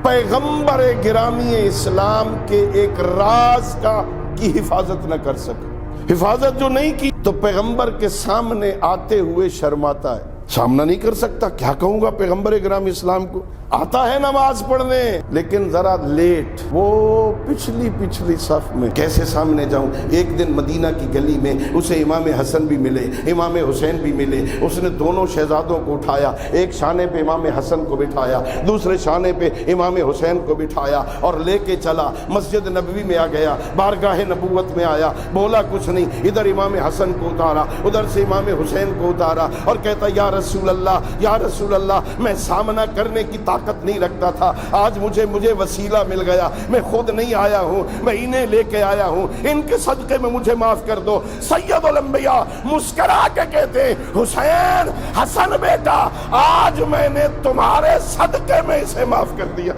پیغمبر گرامی اسلام کے ایک راز کی حفاظت نہ کر سکے، حفاظت جو نہیں کی تو پیغمبر کے سامنے آتے ہوئے شرماتا ہے، سامنا نہیں کر سکتا۔ کیا کہوں گا پیغمبر گرامی اسلام کو؟ آتا ہے نماز پڑھنے لیکن ذرا لیٹ، وہ پچھلی صف میں کیسے سامنے جاؤں؟ ایک دن مدینہ کی گلی میں اسے امام حسن بھی ملے، امام حسین بھی ملے، اس نے دونوں شہزادوں کو اٹھایا، ایک شانے پہ امام حسن کو بٹھایا، دوسرے شانے پہ امام حسین کو بٹھایا اور لے کے چلا، مسجد نبوی میں آ گیا، بارگاہ نبوت میں آیا، بولا کچھ نہیں، ادھر امام حسن کو اتارا، ادھر سے امام حسین کو اتارا اور کہتا یا رسول اللہ، میں سامنا کرنے کی طاقت نہیں رکھتا تھا، آج مجھے وسیلہ مل گیا، میں خود نہیں آیا ہوں، میں انہیں لے کے آیا ہوں، ان کے صدقے میں مجھے معاف کر دو۔ سید الانبیاء مسکرا کے کہتے ہیں حسین، حسن بیٹا، آج میں نے تمہارے صدقے میں اسے معاف کر دیا۔